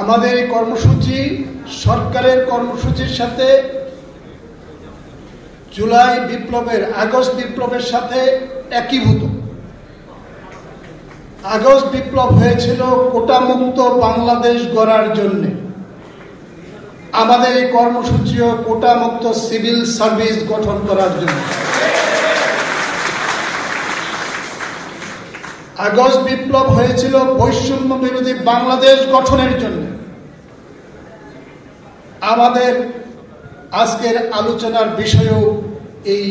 আমাদের এই কর্মসূচি সরকারের কর্মসূচির সাথে জুলাই বিপ্লবের আগস্ট বিপ্লবের সাথে একীভূত। আগস্ট বিপ্লব হয়েছিল কোটামুক্ত বাংলাদেশ গড়ার জন্য। আমাদের এই কর্মসূচিও কোটামুক্ত সিভিল সার্ভিস গঠন করার জন্য। আগস্ট বিপ্লব হয়েছিল বৈষম্য বিরোধী বাংলাদেশ গঠনের জন্য। আমাদের আজকের আলোচনার বিষয়ও এই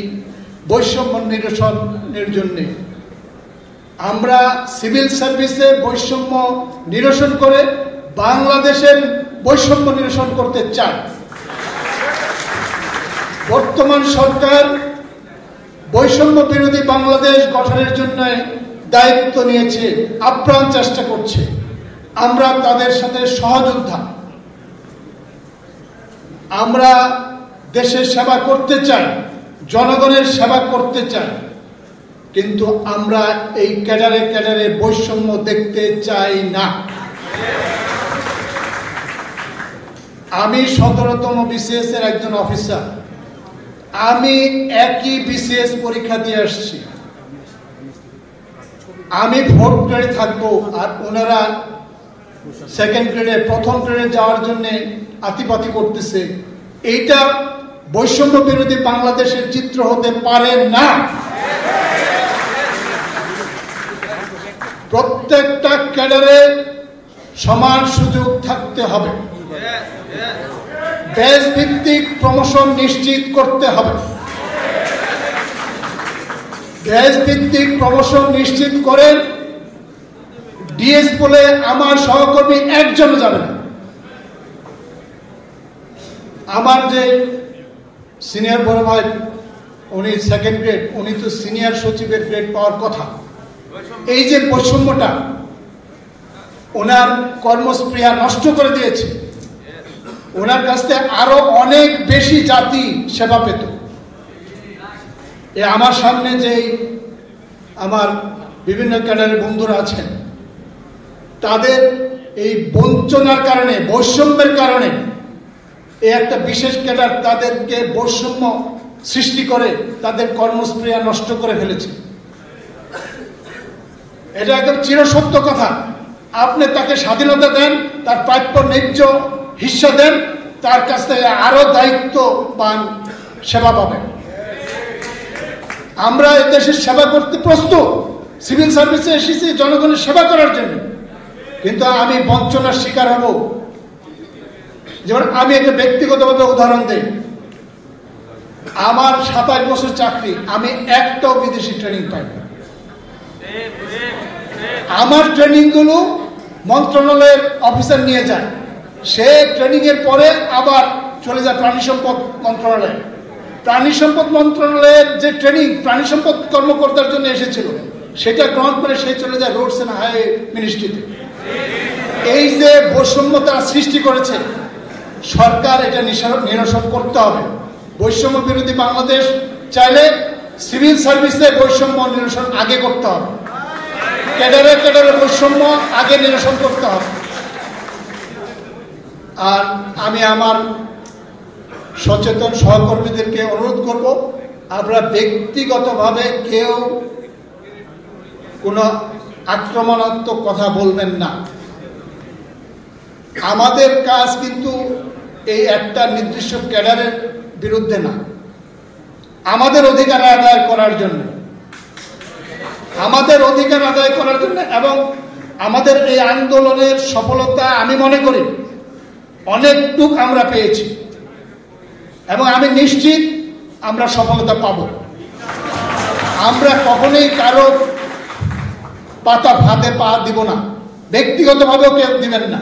বৈষম্য নিরসনের জন্য। আমরা সিভিল সার্ভিসে বৈষম্য নিরসন করে বাংলাদেশের বৈষম্য নিরসন করতে চাই। বর্তমান সরকার বৈষম্য বিরোধী বাংলাদেশ গঠনের জন্য দায়িত্ব নিয়েছে, আপ্রাণ চেষ্টা করছে। আমরা তাদের সাথে সহযোদ্ধা। আমরা দেশের সেবা করতে চাই, জনগণের সেবা করতে চাই, কিন্তু আমরা এই ক্যাডারে ক্যাডারে বৈষম্য দেখতে চাই না। আমি 17তম বিসিএস এর একজন অফিসার। আমি একই বিসিএস পরীক্ষা দিয়ে আসছি। আমি 4th গ্রেডে থাকবো আর ওনারা 2nd গ্রেডে, প্রথম গ্রেডে যাওয়ার জন্য আতিপাতি করতেছে। এইটা বৈষম্য বিরোধী বাংলাদেশের চিত্র হতে পারে না। প্রত্যেকটা ক্যাডারে সমান সুযোগ থাকতে হবে। ব্যাচ ভিত্তিক প্রমোশন নিশ্চিত করতে হবে। ব্যাচ ভিত্তিক প্রমোশন নিশ্চিত করেন। ডিএস বলে আমার সহকর্মী একজন যাবে না। আমার যে সিনিয়র বড় ভাই, উনি 2nd গ্রেড, উনি তো সিনিয়র সচিবের গ্রেড পাওয়ার কথা। এই যে বৈষম্যটা ওনার কর্মস্পৃহা নষ্ট করে দিয়েছে। ওনার কাছ থেকে আরো অনেক বেশি জাতি সেবা পেত। আমার সামনে যে আমার বিভিন্ন ক্যাডারের বন্ধুরা আছেন, তাদের এই বঞ্চনার কারণে, বৈষম্যের কারণে এই একটা বিশেষ ক্যাডার তাদেরকে বৈষম্য সৃষ্টি করে তাদের কর্মস্পৃহা নষ্ট করে ফেলেছে। এটা একদম চিরসত্য কথা। আপনি তাকে স্বাধীনতা দেন, তার প্রাপ্য ন্যায্য হিস্সা দেন, তার কাছ থেকে আরো দায়িত্ববান সেবা পাবেন। আমরা এই দেশের সেবা করতে প্রস্তুত। সিভিল সার্ভিসে এসেছি জনগণের সেবা করার জন্য, কিন্তু আমি বঞ্চনার শিকার হব। যেমন আমি একটা ব্যক্তিগতভাবে উদাহরণ দিই। আমার 27 বছর চাকরি, আমি একটাও বিদেশি ট্রেনিং পাইনি। আমার ট্রেনিং গুলো মন্ত্রণালয়ের অফিসার নিয়ে যায়। সে ট্রেনিং এর পরে আবার চলে যায় প্রাণী সম্পদ মন্ত্রণালয়ে। প্রাণী সম্পদ মন্ত্রণালয়ের যে ট্রেনিং প্রাণী সম্পদ কর্মকর্তার জন্য এসেছিল, সেটা গ্রহণ করে সে চলে যায় রোডস এন্ড হাইওয়ে মিনিস্ট্রিতে। এই যে বৈষম্যতা সৃষ্টি করেছে, সরকার এটা নিরসন করতে হবে। বৈষম্য বিরোধী বাংলাদেশ চাইলে সিভিল সার্ভিসে বৈষম্য নিরসন আগে করতে হবে। ক্যাডারে ক্যাডারে বৈষম্য আগে নিরসন করতে হবে। আর আমি আমার সচেতন সহকর্মীদেরকে অনুরোধ করব, আমরা ব্যক্তিগতভাবে কেউ কোনো আক্রমণাত্মক কথা বলবেন না। আমাদের কাজ কিন্তু এই একটা নির্দিষ্ট ক্যাডারের বিরুদ্ধে না, আমাদের অধিকার আদায় করার জন্য, আমাদের অধিকার আদায় করার জন্য। এবং আমাদের এই আন্দোলনের সফলতা আমি মনে করি অনেকটুক আমরা পেয়েছি, এবং আমি নিশ্চিত আমরা সফলতা পাব। আমরা কখনোই কারো পাতা ভাতে পা দিব না, ব্যক্তিগতভাবেও কেউ দিবেন না।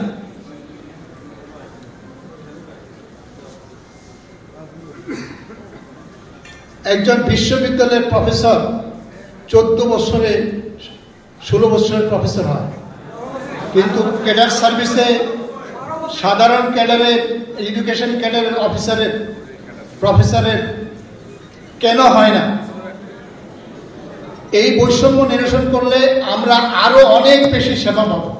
একজন বিশ্ববিদ্যালয়ের প্রফেসর 16 বছরের প্রফেসর হয়, কিন্তু ক্যাডার সার্ভিসে সাধারণ ক্যাডারের, এডুকেশন ক্যাডারের প্রফেসরের কেন হয় না? এই বৈষম্য নিরসন করলে আমরা আরো অনেক বেশি সেবা পাবো।